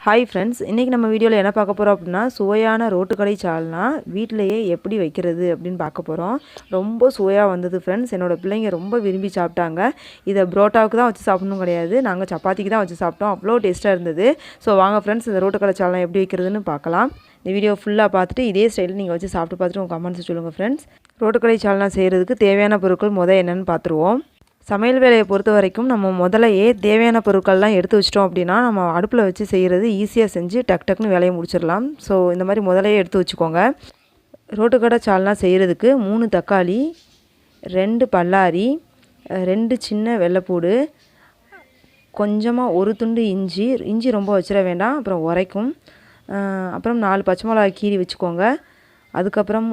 Hi friends, இன்றைக்கி நம்ம வீடியோவில் என்ன பார்க்க போகிறோம் அப்படின்னா, சுவையான ரோட்டுக்கடை சால்னா வீட்டிலையே எப்படி வைக்கிறது அப்படின்னு பார்க்க போகிறோம். ரொம்ப சுவையாக வந்தது ஃப்ரெண்ட்ஸ். என்னோடய பிள்ளைங்க ரொம்ப விரும்பி சாப்பிட்டாங்க. இதை புரோட்டாவுக்கு தான் வச்சு சாப்பிடணும் கிடையாது, நாங்கள் சப்பாத்திக்கு தான் வச்சு சாப்பிட்டோம். அவ்வளோ டேஸ்ட்டாக இருந்தது. ஸோ வாங்க ஃப்ரெண்ட்ஸ், இந்த ரோட்டுக்கடை சால்னா எப்படி வைக்கிறதுன்னு பார்க்கலாம். இந்த வீடியோ ஃபுல்லாக பார்த்துட்டு இதே ஸ்டைலில் நீங்கள் வச்சு சாப்பிட்டு பார்த்துட்டு உங்கள் கமெண்ட்ஸ் சொல்லுங்கள் ஃப்ரெண்ட்ஸ். ரோட்டுக்கடை சால்னா செய்கிறதுக்கு தேவையான பொருட்கள் என்னென்னு பார்த்துருவோம். சமையல் வேலையை பொறுத்த வரைக்கும் நம்ம முதலையே தேவையான பொருட்கள்லாம் எடுத்து வச்சிட்டோம் அப்படின்னா நம்ம அடுப்பில் வச்சு செய்கிறது ஈஸியாக செஞ்சு டக்குன்னு வேலையை முடிச்சிடலாம். ஸோ இந்த மாதிரி முதலையே எடுத்து வச்சுக்கோங்க. ரோட்டுக்கடை சால்னா செய்கிறதுக்கு 3 தக்காளி, 2 பல்லாரி, 2 சின்ன வெள்ளைப்பூடு, கொஞ்சமாக 1 துண்டு இஞ்சி ரொம்ப வச்சிட வேண்டாம், அப்புறம் உரைக்கும். அப்புறம் 4 பச்சை மிளகாய் கீரி வச்சுக்கோங்க. அதுக்கப்புறம்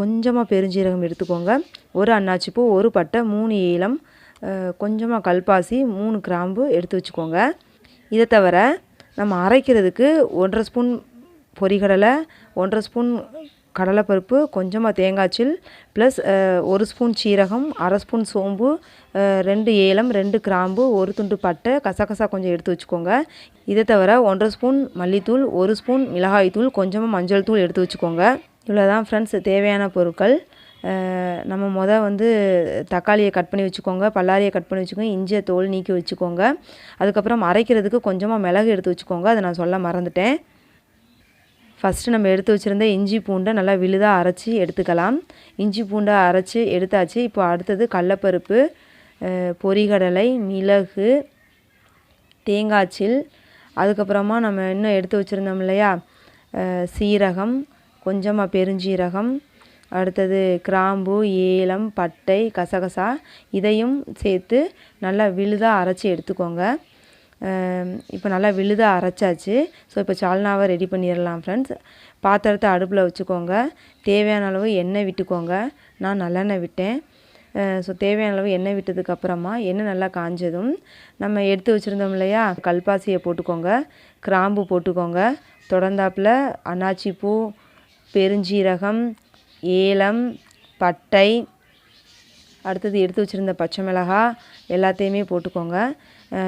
கொஞ்சமாக பெருஞ்சீரகம் எடுத்துக்கோங்க. 1 அன்னாச்சிப்பூ, 1 பட்டை, 3 ஏலம், கொஞ்சமாக கல்பாசி, 3 கிராம்பு எடுத்து வச்சுக்கோங்க. இதை தவிர நம்ம அரைக்கிறதுக்கு 1.5 ஸ்பூன் பொரிகடலை, 1.5 ஸ்பூன் கடலைப்பருப்பு, கொஞ்சமாக தேங்காய்ச்சில், ப்ளஸ் 1 ஸ்பூன் சீரகம், 1/2 ஸ்பூன் சோம்பு, 2 ஏலம், 2 கிராம்பு, 1 துண்டு பட்டை, கசகசா கொஞ்சம் எடுத்து வச்சுக்கோங்க. இதை தவிர 1.5 ஸ்பூன் மல்லித்தூள், 1 ஸ்பூன் மிளகாய்த்தூள், கொஞ்சமாக மஞ்சள் தூள் எடுத்து வச்சுக்கோங்க. இவ்வளோ தான் ஃப்ரெண்ட்ஸ் தேவையான பொருட்கள். நம்ம தக்காளியை கட் பண்ணி வச்சுக்கோங்க, பல்லாரியை கட் பண்ணி வச்சுக்கோங்க, இஞ்சியை தோல் நீக்கி வச்சுக்கோங்க. அதுக்கப்புறம் அரைக்கிறதுக்கு கொஞ்சமாக மிளகு எடுத்து வச்சுக்கோங்க, அதை நான் சொல்ல மறந்துட்டேன். ஃபஸ்ட்டு நம்ம எடுத்து வச்சுருந்த இஞ்சி பூண்டை நல்லா விழுதாக அரைச்சி எடுத்துக்கலாம். இஞ்சி பூண்டை அரைச்சி எடுத்தாச்சு. இப்போ அடுத்தது கடலைப்பருப்பு, பொரிகடலை, மிளகு, தேங்காய்ச்சில், அதுக்கப்புறமா நம்ம இன்னும் எடுத்து வச்சுருந்தோம் இல்லையா, சீரகம், கொஞ்சமாக பெருஞ்சீரகம், அடுத்தது கிராம்பு, ஏலம், பட்டை, கசகசா, இதையும் சேர்த்து நல்லா விழுதாக அரைச்சி எடுத்துக்கோங்க. இப்போ நல்லா விழுதாக அரைச்சாச்சு. ஸோ இப்போ சால்னாவை ரெடி பண்ணிடலாம் ஃப்ரெண்ட்ஸ். பாத்திரத்தை அடுப்பில் வச்சுக்கோங்க. தேவையான அளவு எண்ணெய் விட்டுக்கோங்க. நான் நல்லெண்ணெய் விட்டேன். ஸோ தேவையான அளவு எண்ணெய் விட்டதுக்கப்புறமா எண்ணெய் நல்லா காஞ்சதும் நம்ம எடுத்து வச்சுருந்தோம் இல்லையா, கல்பாசியை போட்டுக்கோங்க, கிராம்பு போட்டுக்கோங்க, தொடர்ந்தாப்பில் அன்னாச்சிப்பூ, பெருஞ்சீரகம், ஏலம், பட்டை, அடுத்தது எடுத்து வச்சுருந்த பச்சை மிளகாய் எல்லாத்தையுமே போட்டுக்கோங்க.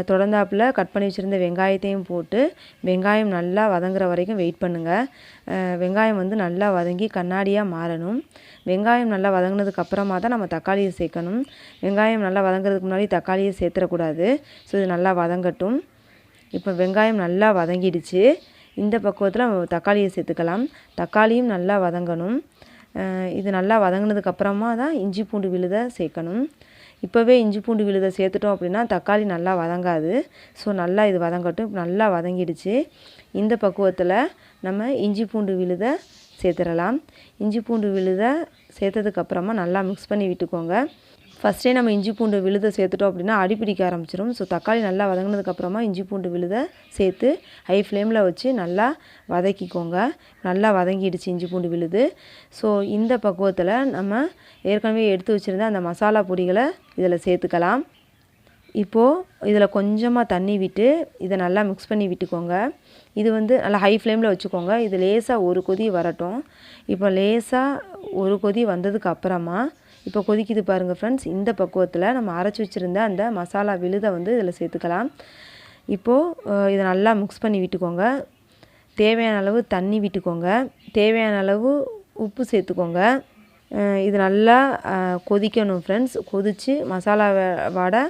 தொடர்ந்தாப்பில் கட் பண்ணி வச்சுருந்த வெங்காயத்தையும் போட்டு வெங்காயம் நல்லா வதங்குற வரைக்கும் வெயிட் பண்ணுங்கள். வெங்காயம் நல்லா வதங்கி கண்ணாடியாக மாறணும். வெங்காயம் நல்லா வதங்கினதுக்கப்புறமா தான் நம்ம தக்காளியை சேர்க்கணும். வெங்காயம் நல்லா வதங்குறதுக்கு முன்னாடி தக்காளியை சேர்த்துடக்கூடாது. ஸோ இது நல்லா வதங்கட்டும். இப்போ வெங்காயம் நல்லா வதங்கிடுச்சு. இந்த பக்குவத்தில் நம்ம தக்காளியை சேர்த்துக்கலாம். தக்காளியும் நல்லா வதங்கணும். இது நல்லா வதங்கினதுக்கப்புறமா தான் இஞ்சி பூண்டு விழுதை சேர்க்கணும். இப்போவே இஞ்சி பூண்டு விழுதை சேர்த்துட்டோம் அப்படின்னா தக்காளி நல்லா வதங்காது. ஸோ நல்லா இது வதங்கட்டும். நல்லா வதங்கிடுச்சு. இந்த பக்குவத்தில் நம்ம இஞ்சி பூண்டு விழுதை சேர்த்துடலாம். இஞ்சி பூண்டு விழுதை சேர்த்ததுக்கப்புறமா நல்லா மிக்ஸ் பண்ணி விட்டுக்கோங்க. ஃபஸ்ட்டே நம்ம இஞ்சி பூண்டு விழுதை சேர்த்துட்டோம் அப்படின்னா அடிப்பிடிக்க ஆரம்பிச்சிடும். ஸோ தக்காளி நல்லா வதங்கினதுக்கப்புறமா இஞ்சி பூண்டு விழுதை சேர்த்து ஹை ஃப்ளேமில் வச்சு நல்லா வதக்கிக்கோங்க. நல்லா வதங்கிடுச்சு இஞ்சி பூண்டு விழுது. ஸோ இந்த பக்குவத்தில் நம்ம ஏற்கனவே எடுத்து வச்சுருந்த அந்த மசாலா பொடிகளை இதில் சேர்த்துக்கலாம். இப்போது இதில் கொஞ்சமாக தண்ணி விட்டு இதை நல்லா மிக்ஸ் பண்ணி விட்டுக்கோங்க. இது நல்லா ஹை ஃப்ளேமில் வச்சுக்கோங்க. இது லேசாக ஒரு கொதி வரட்டும். இப்போ லேசாக ஒரு கொதி வந்ததுக்கு அப்புறமா இப்போ கொதிக்குது பாருங்கள் ஃப்ரெண்ட்ஸ். இந்த பக்குவத்தில் நம்ம அரைச்சி வச்சுருந்த அந்த மசாலா விழுதை இதில் சேர்த்துக்கலாம். இப்போது இதை நல்லா மிக்ஸ் பண்ணி விட்டுக்கோங்க. தேவையான அளவு தண்ணி விட்டுக்கோங்க. தேவையான அளவு உப்பு சேர்த்துக்கோங்க. இது நல்லா கொதிக்கணும் ஃப்ரெண்ட்ஸ். கொதித்து மசாலா வாடை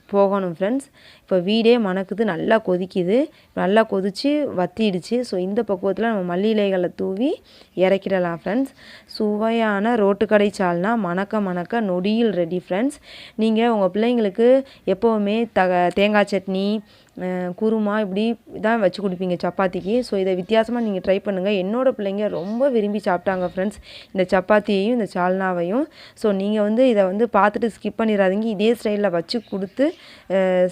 போகணும் ஃப்ரெண்ட்ஸ். இப்போ வீடே மணக்குது, நல்லா கொதிக்குது, நல்லா கொதித்து வத்திடுச்சு. ஸோ இந்த பக்குவத்தில் நம்ம மல்லி இலைகளை தூவி இறக்கிடலாம் ஃப்ரெண்ட்ஸ். சுவையான ரோட்டுக்கடை சால்னா மணக்க நொடியில் ரெடி ஃப்ரெண்ட்ஸ். நீங்கள் உங்கள் பிள்ளைங்களுக்கு எப்போவுமே தேங்காய் சட்னி, குருமா இப்படி தான் வச்சு கொடுப்பீங்க சப்பாத்திக்கு. ஸோ இதை வித்தியாசமாக நீங்கள் ட்ரை பண்ணுங்கள். என்னோடய பிள்ளைங்க ரொம்ப விரும்பி சாப்பிட்டாங்க ஃப்ரெண்ட்ஸ், இந்த சப்பாத்தியையும் இந்த சால்னாவையும். ஸோ நீங்கள் இதை பார்த்துட்டு ஸ்கிப் பண்ணிடாதீங்க. இதே ஸ்டைலில் வச்சு கொடுத்து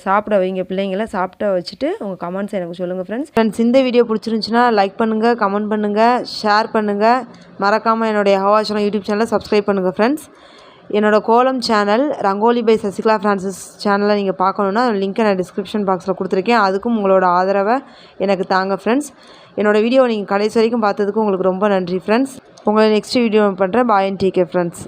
சாப்பிட வைங்க பிள்ளைங்கள. சாப்பிட வச்சுட்டு உங்கள் கமெண்ட்ஸ் எனக்கு சொல்லுங்கள் ஃப்ரெண்ட்ஸ். இந்த வீடியோ பிடிச்சிருந்துச்சுன்னா லைக் பண்ணுங்கள், கமெண்ட் பண்ணுங்கள், ஷேர் பண்ணுங்கள். மறக்காமல் என்னுடைய யெகோவா ஷாலோம் யூடியூப் சேனலை சப்ஸ்கிரைப் பண்ணுங்கள் ஃப்ரெண்ட்ஸ். என்னோடய கோலம் channel Rangoli by Sasikala Francis சேனலை நீங்கள் பார்க்கணுன்னா லிங்க்கை நான் டிஸ்கிரிப்ஷன் பாக்ஸில் கொடுத்துருக்கேன். அதுக்கும் உங்களோட ஆதரவை எனக்கு தாங்க ஃப்ரெண்ட்ஸ். என்னோடய வீடியோவை நீங்கள் கடைசி வரைக்கும் பார்த்ததுக்கு உங்களுக்கு ரொம்ப நன்றி ஃப்ரெண்ட்ஸ். உங்களை நெக்ஸ்ட் வீடியோ பண்ணுறேன். பாய் அண்ட் டேக் கேர் ஃப்ரெண்ட்ஸ்.